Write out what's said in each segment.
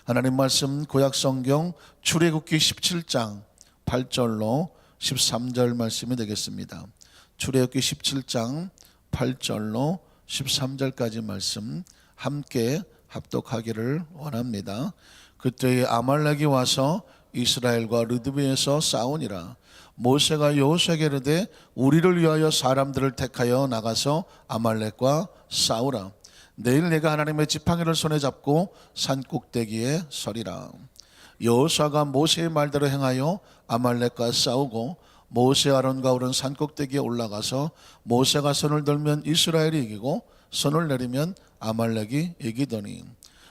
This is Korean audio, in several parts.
하나님 말씀 구약성경 출애굽기 17장 8절로 13절 말씀이 되겠습니다. 출애굽기 17장 8절로 13절까지 말씀 함께 합독하기를 원합니다. 그때에 아말렉이 와서 이스라엘과 르드비에서 싸우니라. 모세가 여호수아에게 이르되 우리를 위하여 사람들을 택하여 나가서 아말렉과 싸우라. 내일 내가 하나님의 지팡이를 손에 잡고 산 꼭대기에 서리라. 여호수아가 모세의 말대로 행하여 아말렉과 싸우고 모세 아론과 울은 산 꼭대기에 올라가서 모세가 손을 들면 이스라엘이 이기고 손을 내리면 아말렉이 이기더니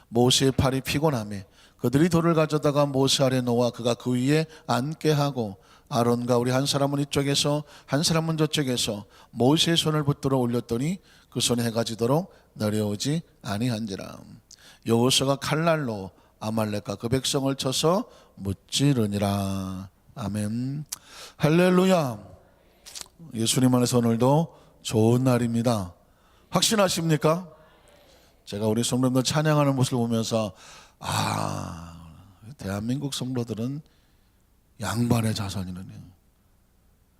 모세의 팔이 피곤하며 그들이 돌을 가져다가 모세 아래 놓아 그가 그 위에 앉게 하고 아론과 우리 한 사람은 이쪽에서 한 사람은 저쪽에서 모세의 손을 붙들어 올렸더니 그 손에 해가 지도록 내려오지 아니한지라. 여호수아가 칼날로 아말렉과 그 백성을 쳐서 무찌르니라. 아멘. 할렐루야. 예수님 안에서 오늘도 좋은 날입니다. 확신하십니까? 제가 우리 성도들 찬양하는 모습을 보면서 대한민국 성도들은 양반의 자손이라니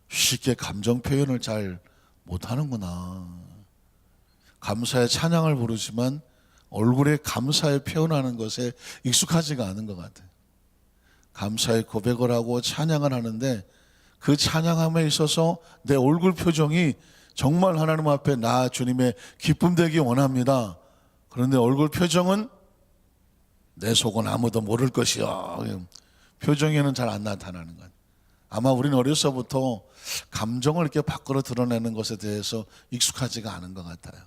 쉽게 감정 표현을 잘 못하는구나. 감사의 찬양을 부르지만 얼굴에 감사의 표현하는 것에 익숙하지가 않은 것 같아요. 감사의 고백을 하고 찬양을 하는데 그 찬양함에 있어서 내 얼굴 표정이 정말 하나님 앞에 나 주님의 기쁨 되기 원합니다. 그런데 얼굴 표정은 내 속은 아무도 모를 것이야. 표정에는 잘 안 나타나는 것. 아마 우리는 어려서부터 감정을 이렇게 밖으로 드러내는 것에 대해서 익숙하지가 않은 것 같아요.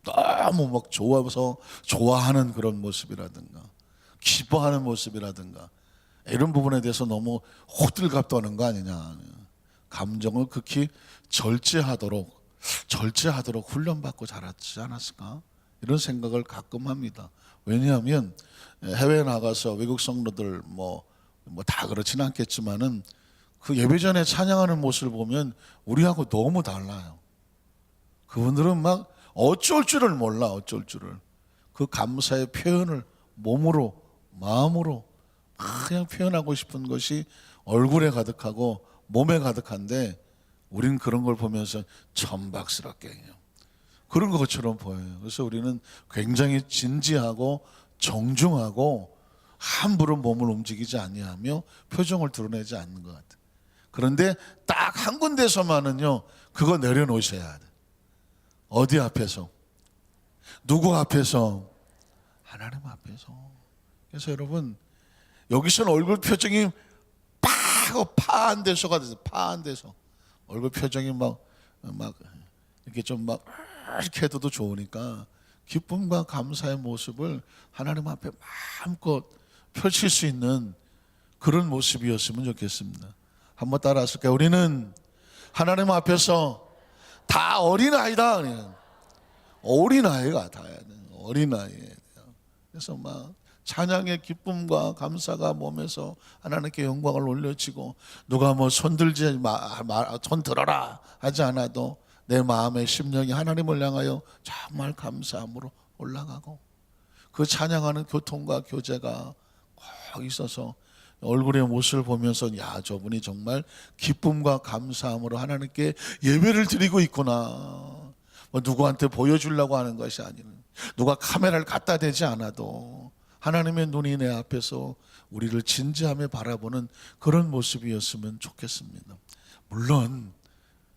너무 막 좋아서 좋아하는 그런 모습이라든가 기뻐하는 모습이라든가 이런 부분에 대해서 너무 호들갑 떠는 거 아니냐. 감정을 극히 절제하도록 훈련받고 자랐지 않았을까? 이런 생각을 가끔 합니다. 왜냐하면 해외에 나가서 외국 성도들 뭐 다 그렇지는 않겠지만은 그 예배 전에 찬양하는 모습을 보면 우리하고 너무 달라요. 그분들은 막 어쩔 줄을 몰라. 어쩔 줄을. 그 감사의 표현을 몸으로 마음으로 그냥 표현하고 싶은 것이 얼굴에 가득하고 몸에 가득한데 우리는 그런 걸 보면서 천박스럽게 해요. 그런 것처럼 보여요. 그래서 우리는 굉장히 진지하고 정중하고 함부로 몸을 움직이지 아니하며 표정을 드러내지 않는 것 같아요. 그런데 딱 한 군데서만은요 그거 내려놓으셔야 돼. 어디 앞에서? 누구 앞에서? 하나님 앞에서. 그래서 여러분 여기서는 얼굴 표정이 파한 데서가 돼서 파한 데서 얼굴 표정이 막 이렇게 좀 막 이렇게 해도 좋으니까 기쁨과 감사의 모습을 하나님 앞에 마음껏 펼칠 수 있는 그런 모습이었으면 좋겠습니다. 한번 따라하실까요? 우리는 하나님 앞에서 다 어린아이다. 어린아이가 다야 돼. 어린아이예요. 그래서 막 찬양의 기쁨과 감사가 몸에서 하나님께 영광을 올려지고 누가 뭐 손 들지 손 들어라 하지 않아도 내 마음의 심령이 하나님을 향하여 정말 감사함으로 올라가고 그 찬양하는 교통과 교제가 꼭 있어서 얼굴의 모습을 보면서 야 저분이 정말 기쁨과 감사함으로 하나님께 예배를 드리고 있구나. 뭐 누구한테 보여주려고 하는 것이 아니라 누가 카메라를 갖다 대지 않아도 하나님의 눈이 내 앞에서 우리를 진지하게 바라보는 그런 모습이었으면 좋겠습니다. 물론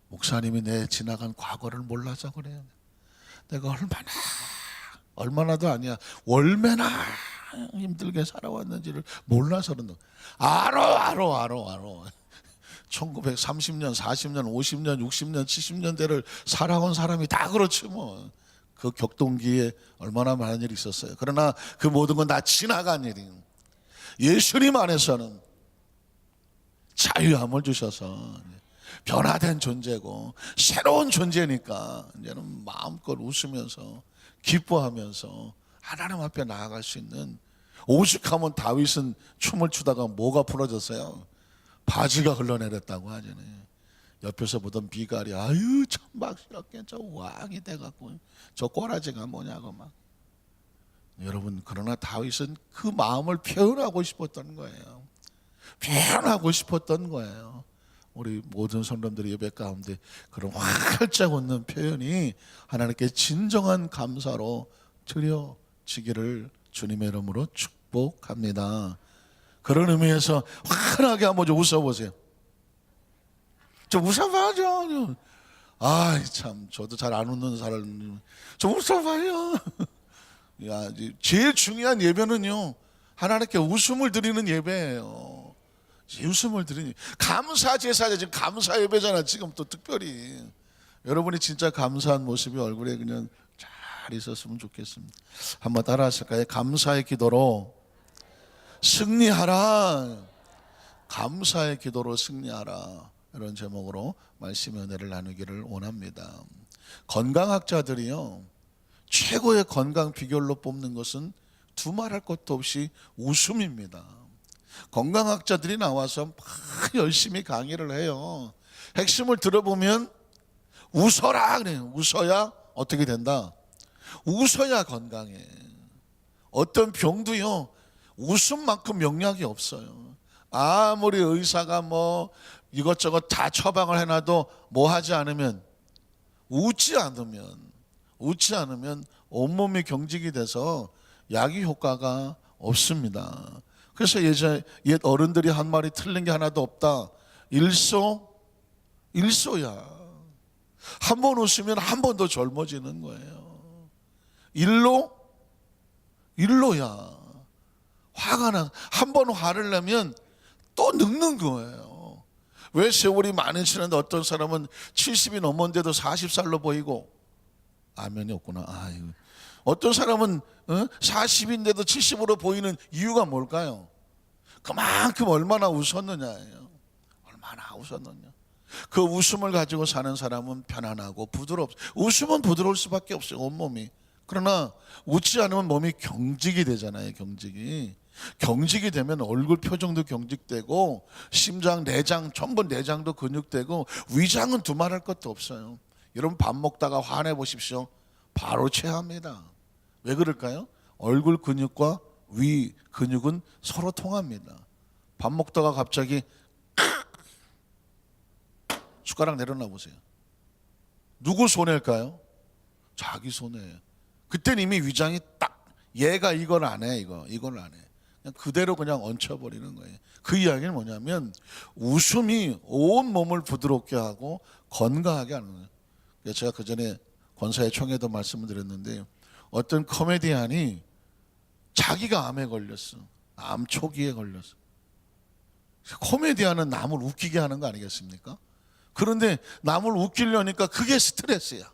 목사님이 내 지나간 과거를 몰라서 그래요. 내가 얼마나도 아니야 얼마나 힘들게 살아왔는지를 몰라서 그런다. 알아. 1930년, 40년, 50년, 60년, 70년대를 살아온 사람이 다 그렇지 뭐. 그 격동기에 얼마나 많은 일이 있었어요. 그러나 그 모든 건 다 지나간 일이에요. 예수님 안에서는 자유함을 주셔서 변화된 존재고 새로운 존재니까 이제는 마음껏 웃으면서 기뻐하면서 하나님 앞에 나아갈 수 있는. 오죽하면 다윗은 춤을 추다가 뭐가 부러졌어요? 바지가 흘러내렸다고 하잖아요. 옆에서 보던 비갈이 아유 천박스럽게 저 왕이 돼갖고 저 꼬라지가 뭐냐고 막 여러분, 그러나 다윗은 그 마음을 표현하고 싶었던 거예요. 표현하고 싶었던 거예요. 우리 모든 성도들의 예배 가운데 그런 활짝 웃는 표현이 하나님께 진정한 감사로 드려지기를 주님의 이름으로 축복합니다. 그런 의미에서 환하게 한번 좀 웃어보세요. 좀 웃어봐야죠. 참, 저도 잘 안 웃는 사람 좀 웃어봐요. 야, 제일 중요한 예배는요, 하나님께 웃음을 드리는 예배예요. 웃음을 드리는 감사 제사죠. 지금 감사 예배잖아. 지금 또 특별히 여러분이 진짜 감사한 모습이 얼굴에 그냥 잘 있었으면 좋겠습니다. 한번 따라하실까요? 감사의 기도로 승리하라. 감사의 기도로 승리하라. 이런 제목으로 말씀의 은혜를 나누기를 원합니다. 건강학자들이요, 최고의 건강 비결로 뽑는 것은 두말할 것도 없이 웃음입니다. 건강학자들이 나와서 막 열심히 강의를 해요. 핵심을 들어보면 웃어라 그래요. 웃어야 어떻게 된다? 웃어야 건강해. 어떤 병도요, 웃음만큼 명약이 없어요. 아무리 의사가 뭐 이것저것 다 처방을 해놔도 뭐 하지 않으면, 웃지 않으면 온몸이 경직이 돼서 약이 효과가 없습니다. 그래서 옛 어른들이 한 말이 틀린 게 하나도 없다. 일소야. 한 번 웃으면 한 번 더 젊어지는 거예요. 일로야. 화가 나. 한 번 화를 내면 또 늙는 거예요. 왜 세월이 많으시는데 어떤 사람은 70이 넘었는데도 40살로 보이고, 아멘이 없구나. 어떤 사람은 40인데도 70으로 보이는 이유가 뭘까요? 그만큼 얼마나 웃었느냐예요. 얼마나 웃었느냐. 그 웃음을 가지고 사는 사람은 편안하고 웃으면 부드러울 수밖에 없어요, 온몸이. 그러나 웃지 않으면 몸이 경직이 되잖아요. 경직이 되면 얼굴 표정도 경직되고, 심장, 내장, 전부 내장도 근육되고, 위장은 두말할 것도 없어요. 여러분, 밥 먹다가 화내 보십시오. 바로 체합니다. 왜 그럴까요? 얼굴 근육과 위 근육은 서로 통합니다. 밥 먹다가 갑자기 숟가락 내려놔 보세요. 누구 손해일까요? 자기 손해예요. 그때는 이미 위장이 딱, 얘가 이걸 안 해, 이걸 안 해. 그냥 그대로 그냥 얹혀버리는 거예요. 그 이야기는 뭐냐면, 웃음이 온 몸을 부드럽게 하고 건강하게 하는 거예요. 제가 그 전에 권사의 총회도 말씀을 드렸는데, 어떤 코미디언이 자기가 암에 걸렸어. 암 초기에 걸렸어. 코미디언은 남을 웃기게 하는 거 아니겠습니까? 그런데 남을 웃기려니까 그게 스트레스야.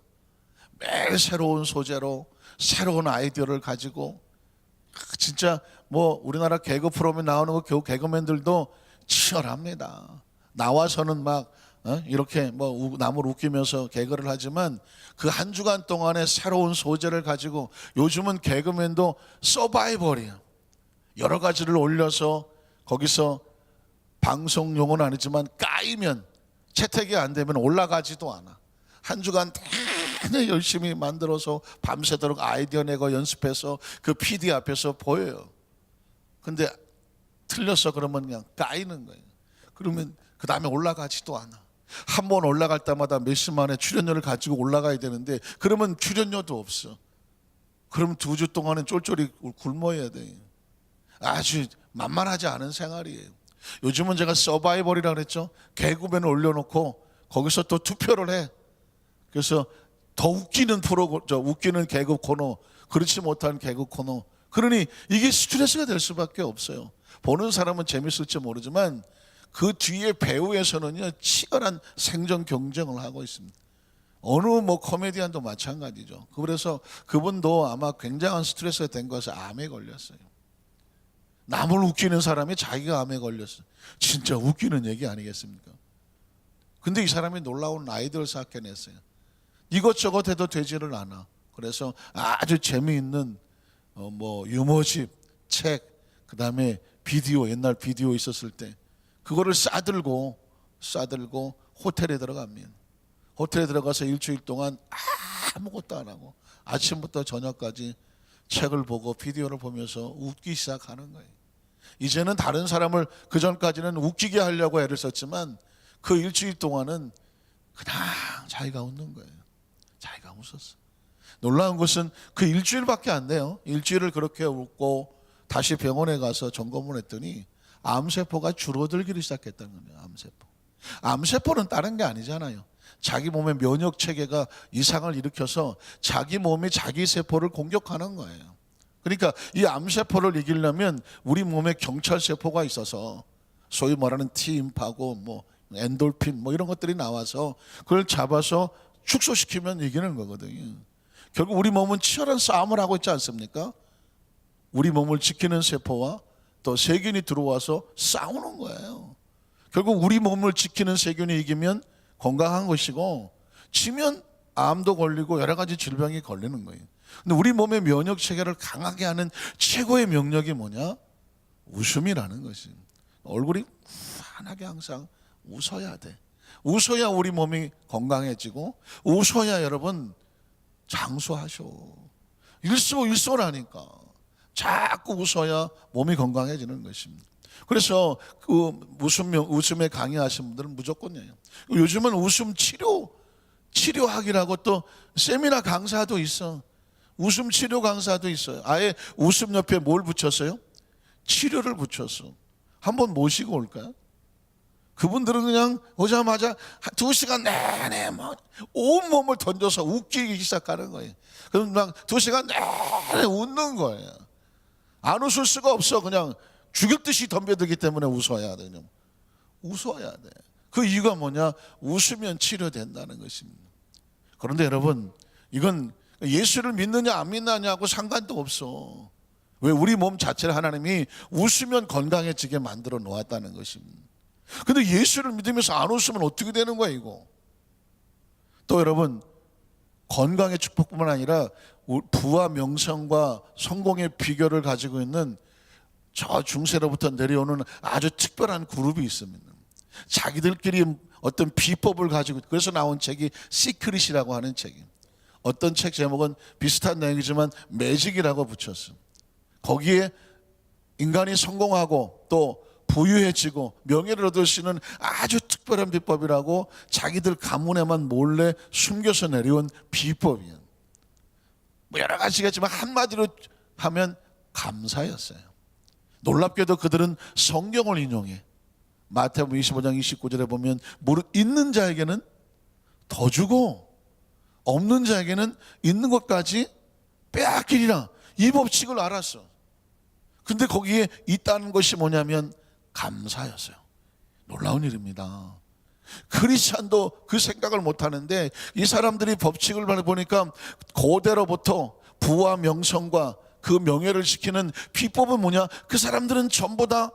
매일 새로운 소재로 새로운 아이디어를 가지고, 진짜 뭐 우리나라 개그 프로그램에 나오는 거 겨우 개그맨들도 치열합니다. 나와서는 막 이렇게 뭐 남을 웃기면서 개그를 하지만, 그 한 주간 동안에 새로운 소재를 가지고, 요즘은 개그맨도 서바이벌이야. 여러 가지를 올려서 거기서 방송 용어는 아니지만 까이면, 채택이 안 되면 올라가지도 않아. 한 주간 내내 열심히 만들어서 밤새도록 아이디어 내고 연습해서 그 PD 앞에서 보여요. 근데 틀렸어 그러면 그냥 까이는 거예요. 그러면 그 다음에 올라가지도 않아. 한 번 올라갈 때마다 몇십만의 출연료를 가지고 올라가야 되는데, 그러면 출연료도 없어. 그러면 2주 동안은 쫄쫄이 굶어야 돼. 아주 만만하지 않은 생활이에요. 요즘은 제가 서바이벌이라고 그랬죠. 개그맨을 올려놓고 거기서 또 투표를 해. 그래서 더 웃기는 웃기는 개그 코너, 그렇지 못한 개그 코너. 그러니 이게 스트레스가 될 수밖에 없어요. 보는 사람은 재밌을지 모르지만 그 뒤에 배우에서는요, 치열한 생존 경쟁을 하고 있습니다. 어느 코미디언도 마찬가지죠. 그래서 그분도 아마 굉장한 스트레스가 된 것에 암에 걸렸어요. 남을 웃기는 사람이 자기가 암에 걸렸어요. 진짜 웃기는 얘기 아니겠습니까? 근데 이 사람이 놀라운 아이디어를 쌓아냈어요. 이것저것 해도 되지를 않아. 그래서 아주 재미있는 유머집, 책, 그 다음에 비디오, 옛날 비디오 있었을 때 그거를 싸들고 호텔에 들어갑니다. 호텔에 들어가서 일주일 동안 아무것도 안 하고 아침부터 저녁까지 책을 보고 비디오를 보면서 웃기 시작하는 거예요. 이제는 다른 사람을, 그전까지는 웃기게 하려고 애를 썼지만 그 일주일 동안은 그냥 자기가 웃는 거예요. 자기가 웃었어. 놀라운 것은 그 일주일밖에 안 돼요. 일주일을 그렇게 웃고 다시 병원에 가서 점검을 했더니 암세포가 줄어들기 시작했다는 거예요. 암세포. 암세포는 다른 게 아니잖아요. 자기 몸의 면역 체계가 이상을 일으켜서 자기 몸이 자기 세포를 공격하는 거예요. 그러니까 이 암세포를 이기려면 우리 몸에 경찰세포가 있어서 소위 말하는 T임파고 뭐 엔돌핀 뭐 이런 것들이 나와서 그걸 잡아서 축소시키면 이기는 거거든요. 결국 우리 몸은 치열한 싸움을 하고 있지 않습니까? 우리 몸을 지키는 세포와 또 세균이 들어와서 싸우는 거예요. 결국 우리 몸을 지키는 세균이 이기면 건강한 것이고, 지면 암도 걸리고 여러 가지 질병이 걸리는 거예요. 근데 우리 몸의 면역 체계를 강하게 하는 최고의 명력이 뭐냐? 웃음이라는 것이. 얼굴이 환하게 항상 웃어야 돼. 웃어야 우리 몸이 건강해지고, 웃어야 여러분 장수하셔. 일소일소라니까. 자꾸 웃어야 몸이 건강해지는 것입니다. 그래서 그 웃음에 강의하신 분들은 무조건이에요. 요즘은 웃음 치료학이라고 또 세미나 강사도 있어. 웃음 치료 강사도 있어요. 아예 웃음 옆에 뭘 붙였어요? 치료를 붙였어. 한번 모시고 올까요? 그분들은 그냥 오자마자 2시간 내내 막 온몸을 던져서 웃기기 시작하는 거예요. 그럼 막 2시간 내내 웃는 거예요. 안 웃을 수가 없어. 그냥 죽일 듯이 덤벼들기 때문에 웃어야 돼. 웃어야 돼. 그 이유가 뭐냐? 웃으면 치료된다는 것입니다. 그런데 여러분, 이건 예수를 믿느냐 안 믿느냐하고 상관도 없어. 왜? 우리 몸 자체를 하나님이 웃으면 건강해지게 만들어 놓았다는 것입니다. 근데 예수를 믿으면서 안 웃으면 어떻게 되는 거야 이거? 또 여러분, 건강의 축복뿐만 아니라 부와 명성과 성공의 비결을 가지고 있는 저 중세로부터 내려오는 아주 특별한 그룹이 있습니다. 자기들끼리 어떤 비법을 가지고, 그래서 나온 책이 시크릿이라고 하는 책이에요. 어떤 책 제목은 비슷한 내용이지만 매직이라고 붙였어요. 거기에 인간이 성공하고 또 부유해지고 명예를 얻을 수 있는 아주 특별한 비법이라고 자기들 가문에만 몰래 숨겨서 내려온 비법이에요. 뭐 여러 가지겠지만 한마디로 하면 감사였어요. 놀랍게도 그들은 성경을 인용해. 마태복음 25장 29절에 보면 무릇 있는 자에게는 더 주고 없는 자에게는 있는 것까지 빼앗기리라. 이 법칙을 알았어. 근데 거기에 있다는 것이 뭐냐면 감사였어요. 놀라운 일입니다. 크리스찬도 그 생각을 못하는데 이 사람들이 법칙을 보니까 고대로부터 부와 명성과 그 명예를 지키는 비법은 뭐냐? 그 사람들은 전부 다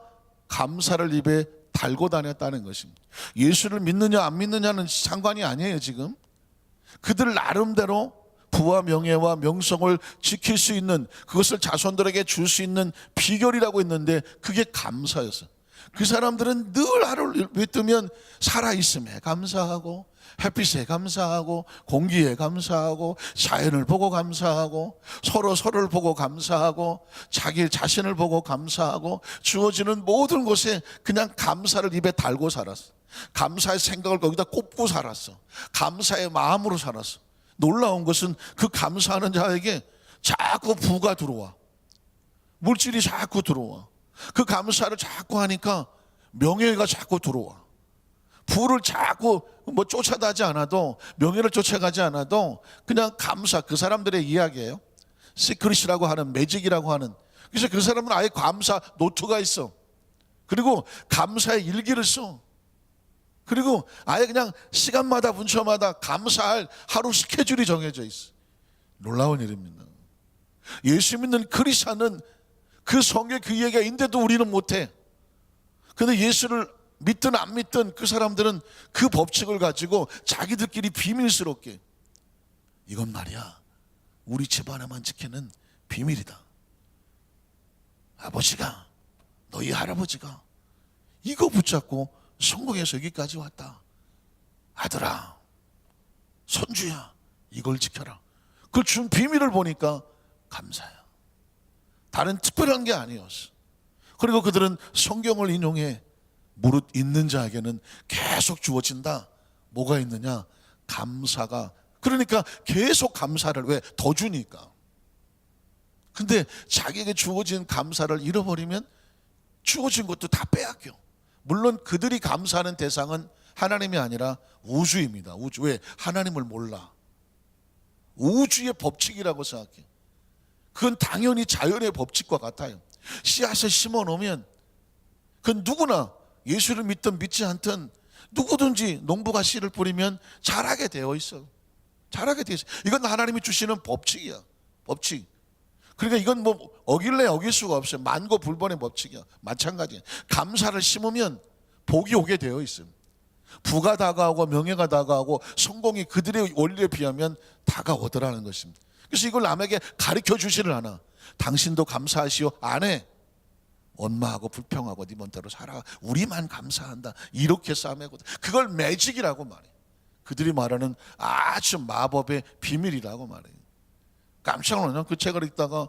감사를 입에 달고 다녔다는 것입니다. 예수를 믿느냐 안 믿느냐는 상관이 아니에요. 지금 그들 나름대로 부와 명예와 명성을 지킬 수 있는, 그것을 자손들에게 줄 수 있는 비결이라고 있는데 그게 감사였어요. 그 사람들은 늘 하루를 뜨면 살아있음에 감사하고, 햇빛에 감사하고, 공기에 감사하고, 자연을 보고 감사하고, 서로를 보고 감사하고, 자기 자신을 보고 감사하고, 주어지는 모든 것에 그냥 감사를 입에 달고 살았어. 감사의 생각을 거기다 꼽고 살았어. 감사의 마음으로 살았어. 놀라운 것은 그 감사하는 자에게 자꾸 부가 들어와. 물질이 자꾸 들어와. 그 감사를 자꾸 하니까 명예가 자꾸 들어와. 부를 자꾸 뭐 쫓아다지 않아도, 명예를 쫓아가지 않아도 그냥 감사, 그 사람들의 이야기예요. 시크릿이라고 하는, 매직이라고 하는. 그래서 그 사람은 아예 감사 노트가 있어. 그리고 감사의 일기를 써. 그리고 아예 그냥 시간마다 문서마다 감사할 하루 스케줄이 정해져 있어. 놀라운 일입니다. 예수 믿는 크리스찬은 그 성경 그 얘기가 있는데도 우리는 못해. 그런데 예수를 믿든 안 믿든 그 사람들은 그 법칙을 가지고 자기들끼리 비밀스럽게, 이건 말이야 우리 집안에만 지키는 비밀이다. 아버지가, 너희 할아버지가 이거 붙잡고 성공해서 여기까지 왔다. 아들아, 손주야, 이걸 지켜라. 그걸 준 비밀을 보니까 감사해요. 다른 특별한 게 아니었어. 그리고 그들은 성경을 인용해 무릇 있는 자에게는 계속 주어진다. 뭐가 있느냐? 감사가. 그러니까 계속 감사를, 왜? 더 주니까. 근데 자기에게 주어진 감사를 잃어버리면 주어진 것도 다 빼앗겨. 물론 그들이 감사하는 대상은 하나님이 아니라 우주입니다. 우주. 왜? 하나님을 몰라. 우주의 법칙이라고 생각해. 그건 당연히 자연의 법칙과 같아요. 씨앗을 심어 놓으면 그건 누구나 예수를 믿든 믿지 않든 누구든지 농부가 씨를 뿌리면 자라게 되어 있어. 자라게 되어 있어. 이건 하나님이 주시는 법칙이야. 법칙. 그러니까 이건 뭐 어길래 어길 수가 없어요. 만고불변의 법칙이야. 마찬가지야. 감사를 심으면 복이 오게 되어 있어요. 부가 다가오고 명예가 다가오고 성공이 그들의 원리에 비하면 다가오더라는 것입니다. 그래서 이걸 남에게 가르쳐 주지를 않아. 당신도 감사하시오. 안 해. 원망하고 불평하고 네 멋대로 살아. 우리만 감사한다. 이렇게 싸매거든. 그걸 매직이라고 말해. 그들이 말하는 아주 마법의 비밀이라고 말해. 깜짝 놀라요. 그 책을 읽다가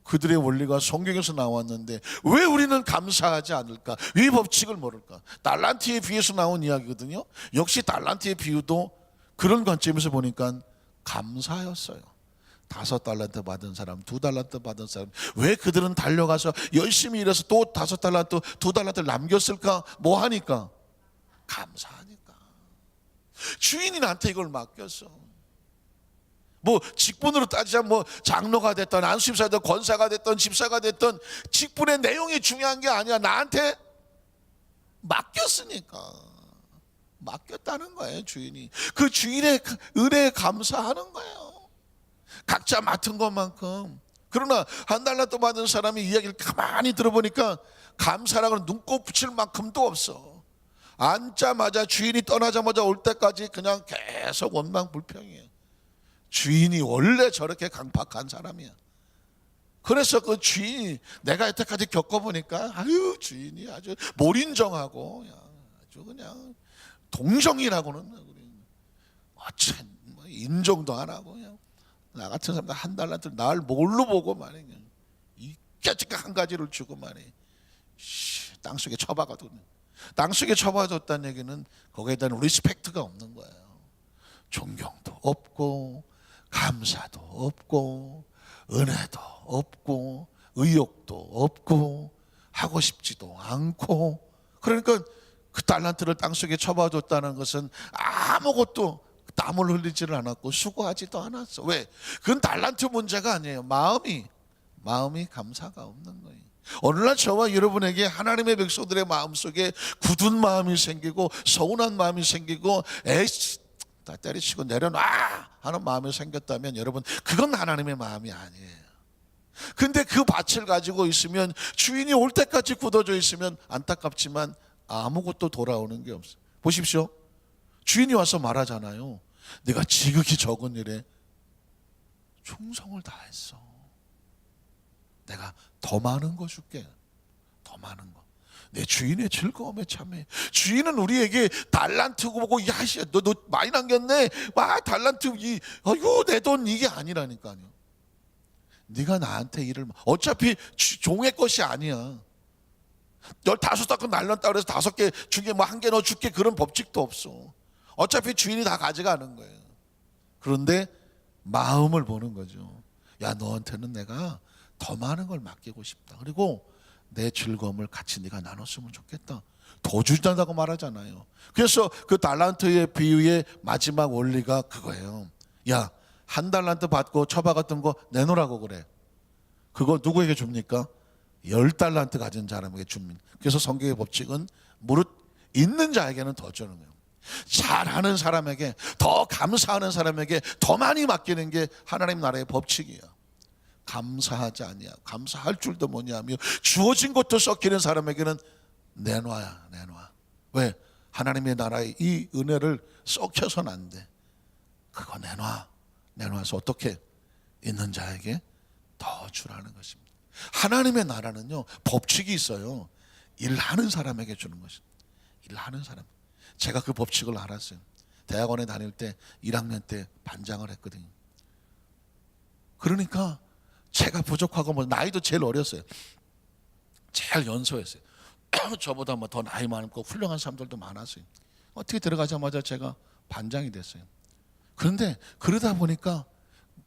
그들의 원리가 성경에서 나왔는데 왜 우리는 감사하지 않을까? 이 법칙을 모를까? 달란트의 비유에서 나온 이야기거든요. 역시 달란트의 비유도 그런 관점에서 보니까 감사였어요. 5달란트 받은 사람, 2달란트 받은 사람, 왜 그들은 달려가서 열심히 일해서 또 5달란트, 2달란트를 남겼을까? 뭐 하니까? 감사하니까. 주인이 나한테 이걸 맡겼어. 뭐 직분으로 따지자면 뭐 장로가 됐던 안수집사가 됐던 권사가 됐던 집사가 됐던 직분의 내용이 중요한 게 아니야. 나한테 맡겼으니까. 맡겼다는 거예요. 주인이. 그 주인의 은혜에 감사하는 거예요. 각자 맡은 것만큼. 그러나 1달란트 받은 사람이 이야기를 가만히 들어보니까 감사라고는 눈곱 붙일 만큼도 없어. 앉자마자 주인이 떠나자마자 올 때까지 그냥 계속 원망불평이에요. 주인이 원래 저렇게 강팍한 사람이야. 그래서 그 주인이 내가 여태까지 겪어보니까 아유 주인이 아주 몰인정하고 아주 그냥 동정이라고는 어쨌든 인정도 안 하고 그냥 나 같은 사람 1달란트 날 뭘로 보고 말이야. 이까짓 한 가지를 주고 말이야. 땅속에 처박아두는. 땅속에 처박아뒀다는 얘기는 거기에 대한 리스펙트가 없는 거예요. 존경도 없고 감사도 없고 은혜도 없고 의욕도 없고 하고 싶지도 않고. 그러니까 그 달란트를 땅속에 처박아뒀다는 것은 아무것도 땀을 흘리지를 않았고 수고하지도 않았어. 왜? 그건 달란트 문제가 아니에요. 마음이 감사가 없는 거예요. 어느 날 저와 여러분에게 하나님의 백성들의 마음속에 굳은 마음이 생기고 서운한 마음이 생기고 에이씨 다 때리치고 내려놔 하는 마음이 생겼다면 여러분 그건 하나님의 마음이 아니에요. 근데 그 밭을 가지고 있으면 주인이 올 때까지 굳어져 있으면 안타깝지만 아무것도 돌아오는 게 없어요. 보십시오. 주인이 와서 말하잖아요. 내가 지극히 적은 일에 충성을 다했어. 내가 더 많은 거 줄게. 더 많은 거. 내 주인의 즐거움에 참해. 주인은 우리에게 달란트고 보고 야씨 너 많이 남겼네. 와 달란트 아이고 내 돈 이게 아니라니까요. 네가 나한테 일을 어차피 종의 것이 아니야. 15달 날렸다 그래서 5개 중에 뭐 1개 너 줄게 그런 법칙도 없어. 어차피 주인이 다 가져가는 거예요. 그런데 마음을 보는 거죠. 야 너한테는 내가 더 많은 걸 맡기고 싶다. 그리고 내 즐거움을 같이 네가 나눴으면 좋겠다. 더 주자고 말하잖아요. 그래서 그 달란트의 비유의 마지막 원리가 그거예요. 야 1달란트 받고 처박았던 거 내놓으라고 그래. 그거 누구에게 줍니까? 10달란트 가진 사람에게 줍니다. 그래서 성경의 법칙은 무릇 있는 자에게는 더 주는 거예요. 잘하는 사람에게 더 감사하는 사람에게 더 많이 맡기는 게 하나님 나라의 법칙이에요. 감사하지 아니야. 감사할 줄도 뭐냐며 주어진 것도 썩히는 사람에게는 내놔야 내놔. 왜? 하나님의 나라의 이 은혜를 썩혀서는 안 돼. 그거 내놔서 어떻게? 있는 자에게 더 주라는 것입니다. 하나님의 나라는요 법칙이 있어요. 일하는 사람에게 주는 것입니다. 일하는 사람. 제가 그 법칙을 알았어요. 대학원에 다닐 때 1학년 때 반장을 했거든요. 그러니까 제가 부족하고 뭐 나이도 제일 어렸어요. 제일 연소했어요. 저보다 뭐 더 나이 많고 훌륭한 사람들도 많았어요. 어떻게 들어가자마자 제가 반장이 됐어요. 그런데 그러다 보니까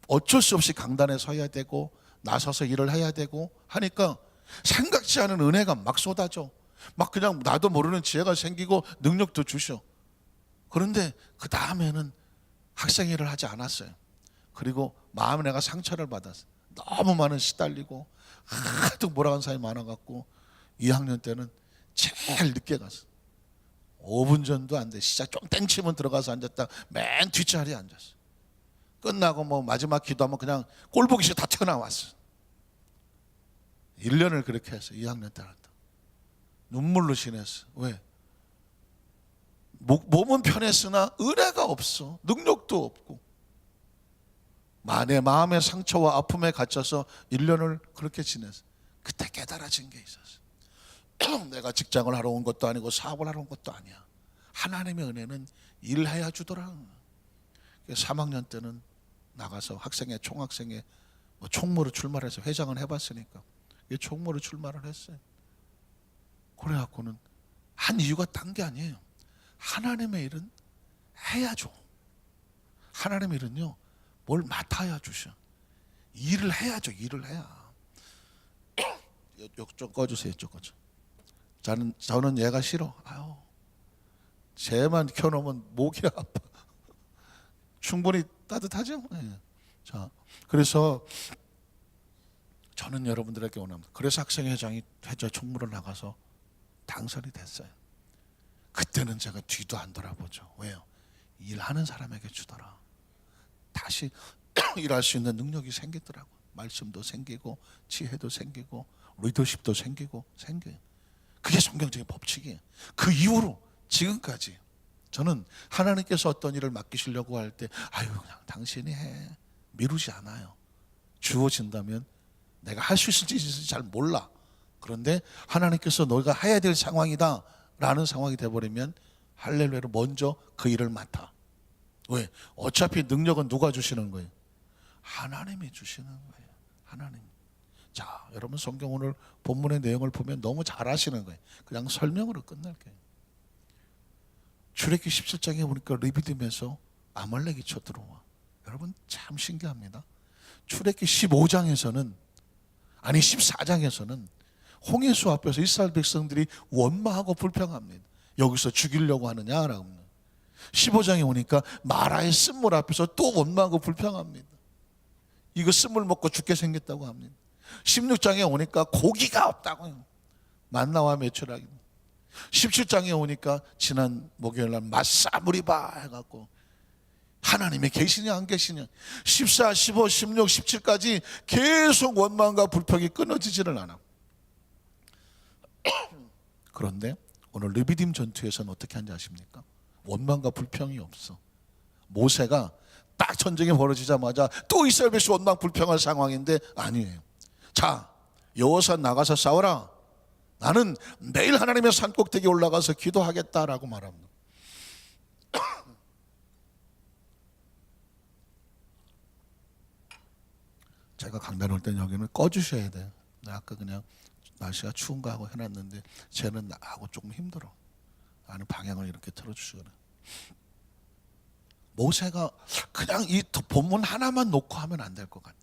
어쩔 수 없이 강단에 서야 되고 나서서 일을 해야 되고 하니까 생각지 않은 은혜가 막 쏟아져. 막 그냥 나도 모르는 지혜가 생기고 능력도 주셔. 그런데 그 다음에는 학생 일을 하지 않았어요. 그리고 마음에 내가 상처를 받았어요. 너무 많은 시달리고 하도 몰아간 사람이 많아갖고 2학년 때는 제일 늦게 갔어. 5분 전도 안 돼. 시작 좀 땡치면 들어가서 앉았다. 맨 뒷자리에 앉았어. 끝나고 뭐 마지막 기도하면 그냥 꼴보기 싫어 다 튀어나왔어. 1년을 그렇게 했어. 2학년 때 할 때. 눈물로 지냈어. 왜? 몸은 편했으나 은혜가 없어. 능력도 없고. 내 마음의 상처와 아픔에 갇혀서 1년을 그렇게 지냈어. 그때 깨달아진 게 있었어. 내가 직장을 하러 온 것도 아니고 사업을 하러 온 것도 아니야. 하나님의 은혜는 일해야 주더라. 3학년 때는 나가서 학생회 총학생회 총무로 출마해서 회장은 해봤으니까 총무로 출마를 했어요. 그래갖고는 한 이유가 딴 게 아니에요. 하나님의 일은 해야죠. 하나님의 일은요 뭘 맡아야 주셔. 일을 해야죠. 일을 해야. 좀 꺼주세요. 좀 꺼줘. 저는 얘가 싫어. 아유, 쟤만 켜놓으면 목이 아파. 충분히 따뜻하죠. 네. 자, 그래서 저는 여러분들에게 원합니다. 그래서 학생회장이 총무로 나가서 당선이 됐어요. 그때는 제가 뒤도 안 돌아보죠. 왜요? 일하는 사람에게 주더라. 다시 일할 수 있는 능력이 생기더라고. 말씀도 생기고 지혜도 생기고 리더십도 생기고 생겨요. 그게 성경적인 법칙이에요. 그 이후로 지금까지 저는 하나님께서 어떤 일을 맡기시려고 할 때 아유 그냥 당신이 해. 미루지 않아요. 주어진다면 내가 할 수 있을지 잘 몰라. 그런데 하나님께서 너가 해야 될 상황이다 라는 상황이 돼버리면 할렐루야로 먼저 그 일을 맡아. 왜? 어차피 능력은 누가 주시는 거예요? 하나님이 주시는 거예요. 하나님. 자, 여러분 성경 오늘 본문의 내용을 보면 너무 잘 아시는 거예요. 그냥 설명으로 끝낼게요. 출애굽기 17장에 보니까 르비딤에서 아말렉이 쳐들어와. 여러분 참 신기합니다. 출애굽기 15장에서는 아니 14장에서는 홍해수 앞에서 이스라엘 백성들이 원망하고 불평합니다. 여기서 죽이려고 하느냐라고. 15장에 오니까 마라의 쓴물 앞에서 또 원망하고 불평합니다. 이거 쓴물 먹고 죽게 생겼다고 합니다. 16장에 오니까 고기가 없다고요. 만나와 메추라기. 17장에 오니까 지난 목요일날 마사무리바 해갖고 하나님이 계시냐 안 계시냐. 14, 15, 16, 17까지 계속 원망과 불평이 끊어지지를 않아. 그런데 오늘 르비딤 전투에서는 어떻게 하는지 아십니까? 원망과 불평이 없어. 모세가 딱 전쟁이 벌어지자마자 또 이스라엘 백성 원망 불평할 상황인데 아니에요. 자, 여호수아 나가서 싸워라. 나는 내일 하나님의 산 꼭대기에 올라가서 기도하겠다라고 말합니다. 제가 강단 올 때는 여기는 꺼주셔야 돼요. 아까 그냥 날씨가 추운가 하고 해놨는데 쟤는 나하고 조금 힘들어. 나는 방향을 이렇게 틀어주시거든. 모세가 그냥 이 본문 하나만 놓고 하면 안 될 것 같아.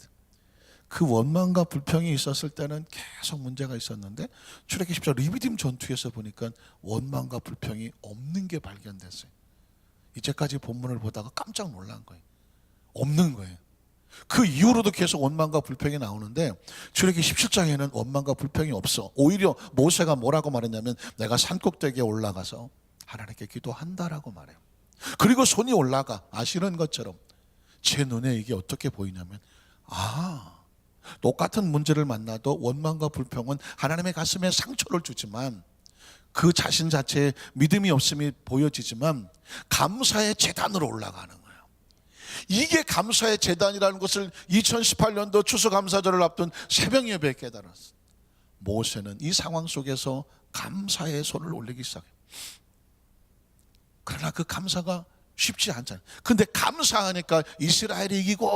그 원망과 불평이 있었을 때는 계속 문제가 있었는데 출애굽기 10장 르비딤 전투에서 보니까 원망과 불평이 없는 게 발견됐어요. 이제까지 본문을 보다가 깜짝 놀란 거예요. 없는 거예요. 그 이후로도 계속 원망과 불평이 나오는데 출애굽기 17장에는 원망과 불평이 없어. 오히려 모세가 뭐라고 말했냐면 내가 산꼭대기에 올라가서 하나님께 기도한다라고 말해요. 그리고 손이 올라가. 아시는 것처럼 제 눈에 이게 어떻게 보이냐면 똑같은 문제를 만나도 원망과 불평은 하나님의 가슴에 상처를 주지만 그 자신 자체에 믿음이 없음이 보여지지만 감사의 제단으로 올라가는 거예요. 이게 감사의 제단이라는 것을 2018년도 추수감사절을 앞둔 새벽 예배에 깨달았어요. 모세는 이 상황 속에서 감사의 손을 올리기 시작해요. 그러나 그 감사가 쉽지 않잖아요. 근데 감사하니까 이스라엘이 이기고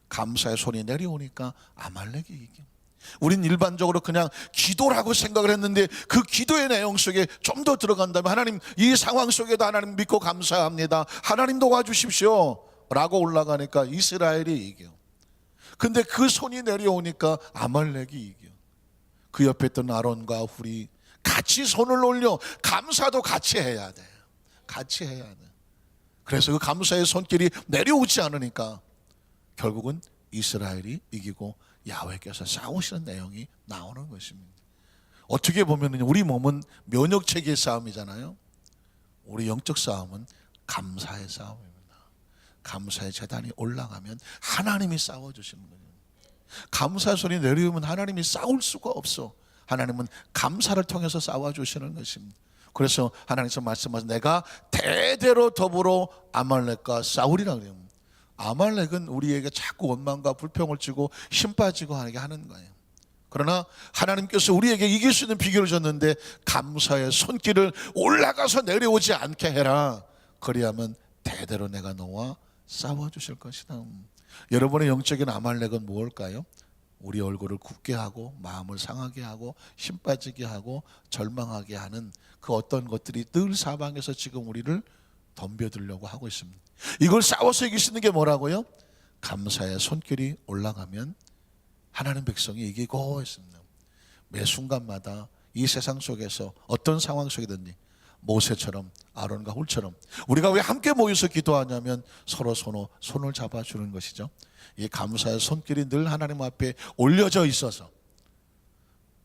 감사의 손이 내려오니까 아말렉이 이겨. 우린 일반적으로 그냥 기도라고 생각을 했는데 그 기도의 내용 속에 좀 더 들어간다면, 하나님 이 상황 속에도 하나님 믿고 감사합니다, 하나님 도와주십시오 라고 올라가니까 이스라엘이 이겨. 근데 그 손이 내려오니까 아말렉이 이겨. 그 옆에 있던 아론과 훌이 같이 손을 올려 감사도 같이 해야 돼. 같이 해야 돼. 그래서 그 감사의 손길이 내려오지 않으니까 결국은 이스라엘이 이기고 야훼께서 싸우시는 내용이 나오는 것입니다. 어떻게 보면 우리 몸은 면역체계의 싸움이잖아요. 우리 영적 싸움은 감사의 싸움입니다. 감사의 제단이 올라가면 하나님이 싸워주시는 거예요. 감사의 손이 내려오면 하나님이 싸울 수가 없어. 하나님은 감사를 통해서 싸워주시는 것입니다. 그래서 하나님께서 말씀하신 내가 대대로 더불어 아말렉과 싸우리라 그래요. 아말렉은 우리에게 자꾸 원망과 불평을 주고 힘 빠지고 하게 하는 거예요. 그러나 하나님께서 우리에게 이길 수 있는 비결을 줬는데 감사의 손길을 올라가서 내려오지 않게 해라. 그리하면 대대로 내가 너와 싸워주실 것이다. 여러분의 영적인 아말렉은 무엇일까요? 우리 얼굴을 굽게 하고 마음을 상하게 하고 힘 빠지게 하고 절망하게 하는 그 어떤 것들이 늘 사방에서 지금 우리를 덤벼들려고 하고 있습니다. 이걸 싸워서 이길 수 있는 게 뭐라고요? 감사의 손길이 올라가면 하나님 백성이 이기고 있습니다. 매 순간마다 이 세상 속에서 어떤 상황 속이든지 모세처럼 아론과 훌처럼 우리가 왜 함께 모여서 기도하냐면 서로 손을 잡아주는 것이죠. 이 감사의 손길이 늘 하나님 앞에 올려져 있어서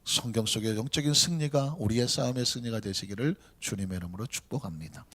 성경 속의 영적인 승리가 우리의 싸움의 승리가 되시기를 주님의 이름으로 축복합니다.